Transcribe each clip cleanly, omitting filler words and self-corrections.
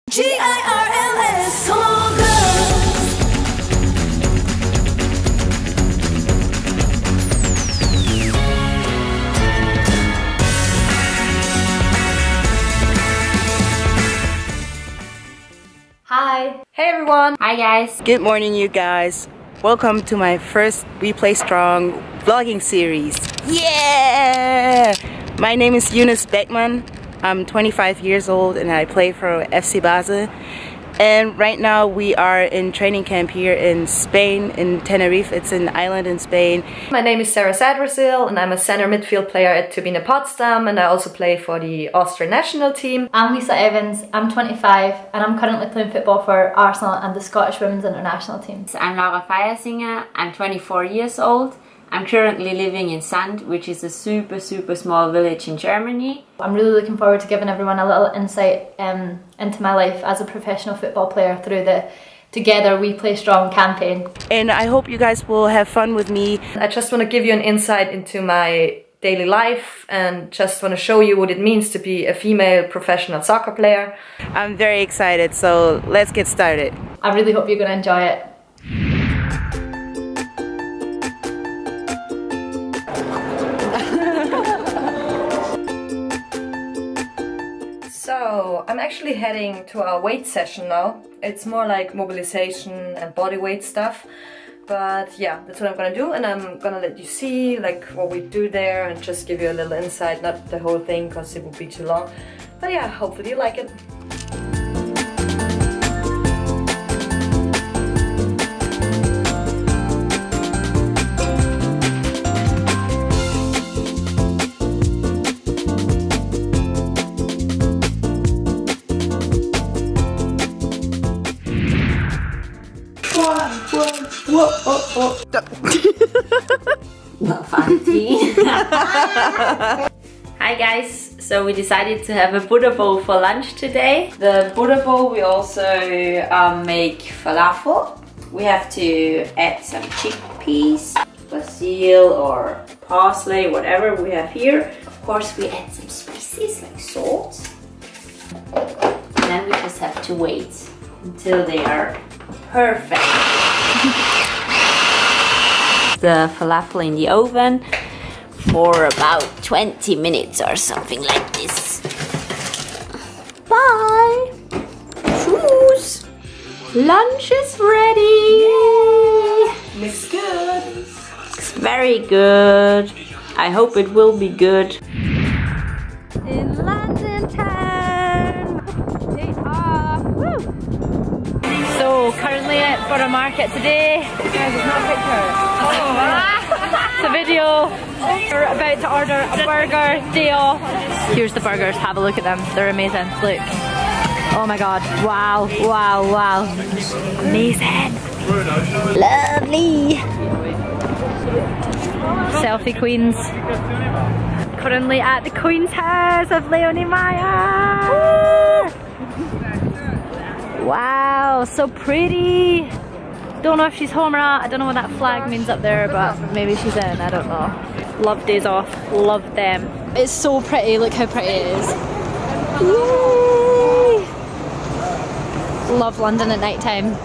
G-I-R-L-S, come on girls. Hi. Hey everyone. Hi guys. Good morning you guys. Welcome to my first We Play Strong vlogging series. Yeah! My name is Eunice Beckman. I'm 25 years old and I play for FC Basel. And right now we are in training camp here in Spain, in Tenerife. It's an island in Spain. My name is Sarah Sadrazil and I'm a center midfield player at Turbine Potsdam, and I also play for the Austrian national team. I'm Lisa Evans, I'm 25 and I'm currently playing football for Arsenal and the Scottish women's international team. I'm FAWales, I'm 24 years old. I'm currently living in Sand, which is a super small village in Germany. I'm really looking forward to giving everyone a little insight into my life as a professional football player through the Together We Play Strong campaign. And I hope you guys will have fun with me. I just want to give you an insight into my daily life and just want to show you what it means to be a female professional soccer player. I'm very excited, so let's get started. I really hope you're going to enjoy it. So I'm actually heading to our weight session now. It's more like mobilization and body weight stuff. But yeah, that's what I'm gonna do, and I'm gonna let you see like what we do there and just give you a little insight, not the whole thing because it would be too long. But yeah, hopefully you like it. Not fancy. Hi guys, so we decided to have a Buddha bowl for lunch today. The Buddha bowl we also make falafel. We have to add some chickpeas, basil or parsley, whatever we have here. Of course we add some spices like salt. And then we just have to wait until they are perfect. The falafel in the oven for about 20 minutes or something like this. Bye! Choose! Lunch is ready! Yay! Looks good! Looks very good. I hope it will be good. In London town! Woo! So currently at Borough Market today. Guys, it's not a picture. It's a video. We're about to order a burger, day off. Here's the burgers, have a look at them. They're amazing. Look. Oh my god. Wow, wow, wow. Amazing. Lovely. Selfie queens. Currently at the Queen's house of Leonie Meyer. Wow, so pretty. Don't know if she's home or not. I don't know what that flag means up there, but maybe she's in, I don't know. Love days off, love them. It's so pretty, look how pretty it is. Yay! Love London at night time.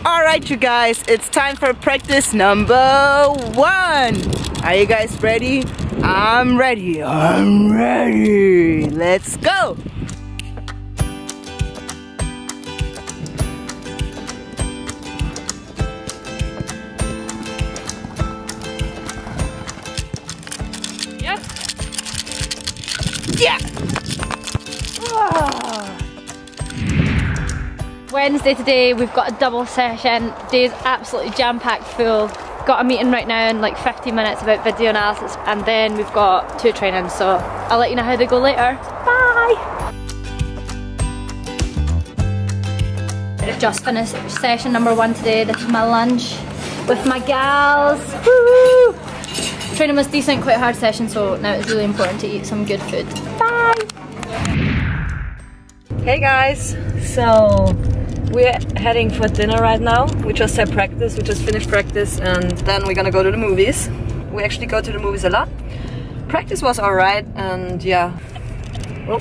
Alright you guys, it's time for practice number 1. Are you guys ready? I'm ready. I'm ready. Let's go. Yes. Yeah. Wednesday today, we've got a double session. Day's absolutely jam-packed full. Got a meeting right now in like 15 minutes about video analysis, and then we've got 2 trainings, so I'll let you know how they go later. Bye! Just finished session number 1 today. This is my lunch with my gals. Woo! training was decent, quite a hard session, so now it's really important to eat some good food. Bye! Hey guys, so we're heading for dinner right now. We just had practice, we just finished practice, and then we're gonna go to the movies. We actually go to the movies a lot. Practice was alright, and yeah. Oh.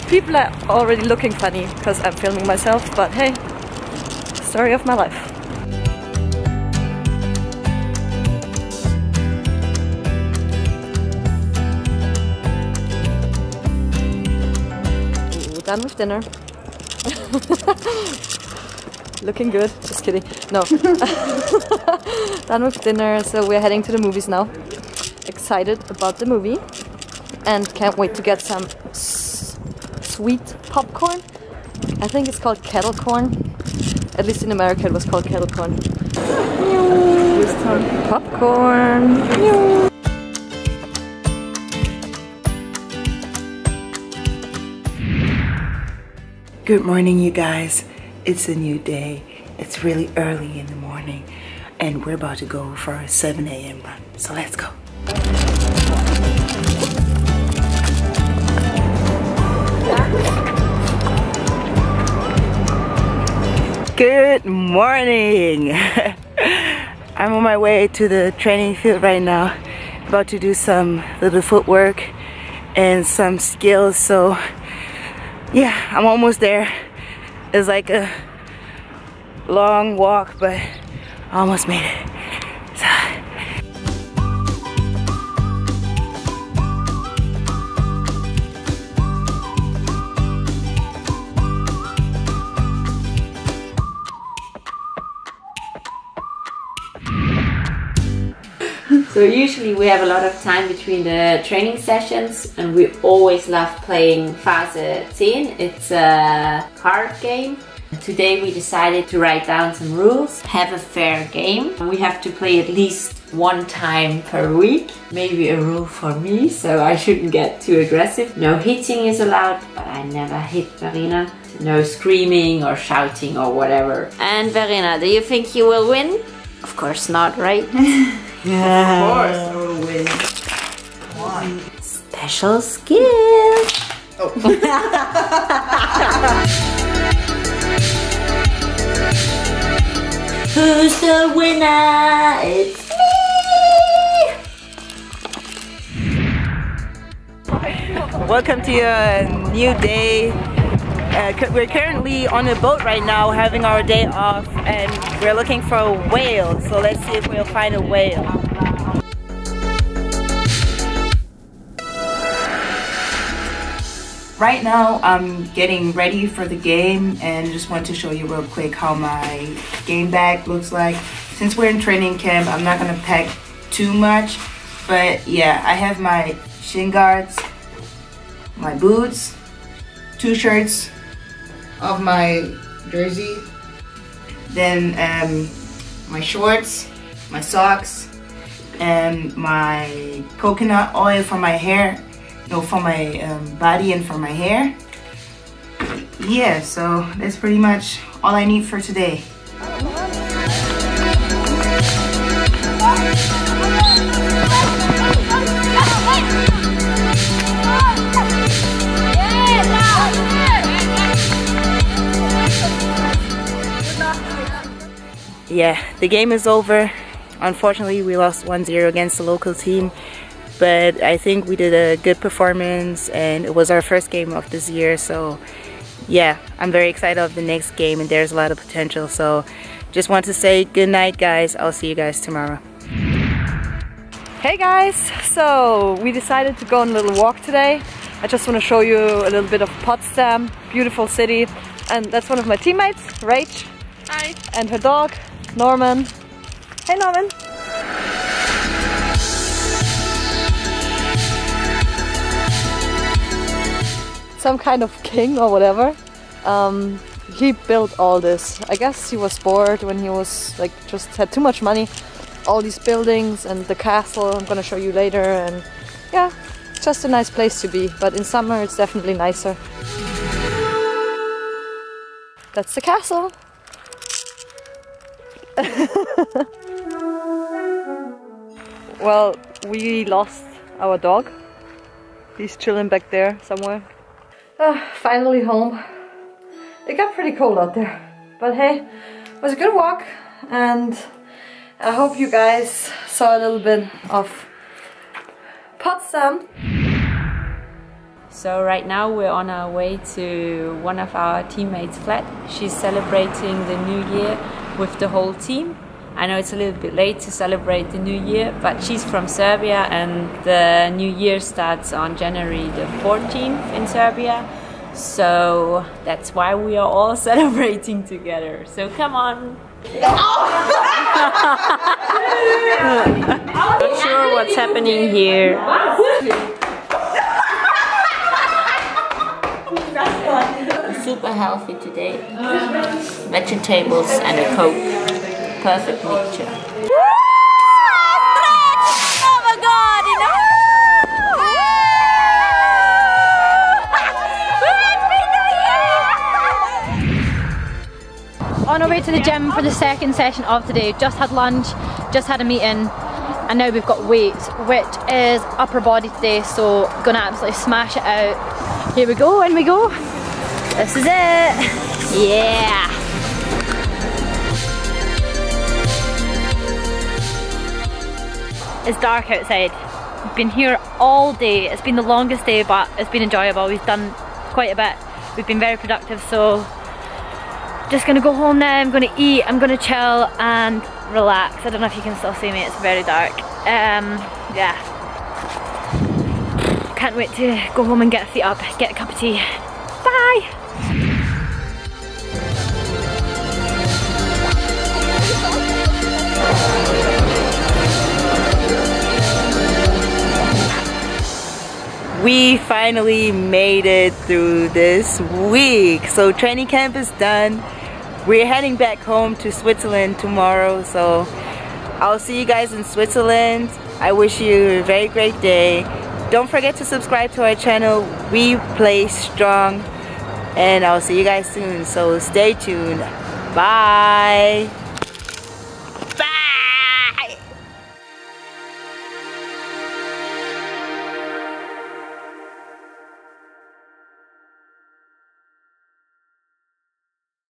People are already looking funny because I'm filming myself, but hey, story of my life. Ooh, done with dinner. Looking good, just kidding. No. Done with dinner, so we're heading to the movies now. Excited about the movie and can't wait to get some sweet popcorn. I think it's called kettle corn. At least in America it was called kettle corn. Here's some popcorn. Good morning, you guys. It's a new day. It's really early in the morning and we're about to go for a 7 a.m. run. So let's go. Good morning. I'm on my way to the training field right now. About to do some little footwork and some skills. So yeah, I'm almost there. It's like a long walk, but I almost made it. So usually we have a lot of time between the training sessions and we always love playing FAWales. It's a card game. Today we decided to write down some rules, have a fair game. We have to play at least one time per week. Maybe a rule for me, so I shouldn't get too aggressive. No hitting is allowed, but I never hit Verena. No screaming or shouting or whatever. And Verena, do you think you will win? Of course not, right? Yeah. Of course I will win. Why? Special skill. Oh. Who's the winner? It's me! Welcome to your new day. We're currently on a boat right now having our day off and we're looking for a whale. So let's see if we'll find a whale. Right now I'm getting ready for the game and just want to show you real quick how my game bag looks like. Since we're in training camp, I'm not gonna pack too much, but yeah, I have my shin guards, my boots, 2 shirts of my jersey, then my shorts, my socks, and my coconut oil for my hair. No, for my body and for my hair. Yeah, so that's pretty much all I need for today. Yeah, the game is over. Unfortunately, we lost 1-0 against the local team. But I think we did a good performance and it was our first game of this year, so yeah, I'm very excited of the next game and there's a lot of potential. So just want to say good night, guys. I'll see you guys tomorrow. Hey guys, so we decided to go on a little walk today. I just want to show you a little bit of Potsdam, beautiful city, and that's one of my teammates, Rach. Hi. And her dog, Norman. Hey Norman. Some kind of king or whatever. He built all this. I guess he was bored when he was like just had too much money. All these buildings and the castle I'm gonna show you later, and yeah, just a nice place to be, but in summer it's definitely nicer. That's the castle. Well, we lost our dog. He's chilling back there somewhere. Finally home. It got pretty cold out there. But hey, it was a good walk. And I hope you guys saw a little bit of Potsdam. So right now we're on our way to one of our teammates' flat. She's celebrating the new year with the whole team. I know it's a little bit late to celebrate the new year, but she's from Serbia and the new year starts on January the 14th in Serbia. So that's why we are all celebrating together. So come on! Not sure what's happening here. Super healthy today. Vegetables and a Coke. Perfect mixture. Oh my god! On our way to the gym for the second session of today. Just had lunch, just had a meeting, and now we've got weights, which is upper body today, so gonna absolutely smash it out. Here we go, in we go. This is it. Yeah. It's dark outside. We've been here all day. It's been the longest day, but it's been enjoyable. We've done quite a bit. We've been very productive, so just gonna go home now. I'm gonna eat, I'm gonna chill and relax. I don't know if you can still see me, it's very dark. Yeah. Can't wait to go home and get feet up, get a cup of tea. Bye! We finally made it through this week. So training camp is done. We're heading back home to Switzerland tomorrow. So I'll see you guys in Switzerland. I wish you a very great day. Don't forget to subscribe to our channel, We Play Strong. And I'll see you guys soon. So stay tuned. Bye.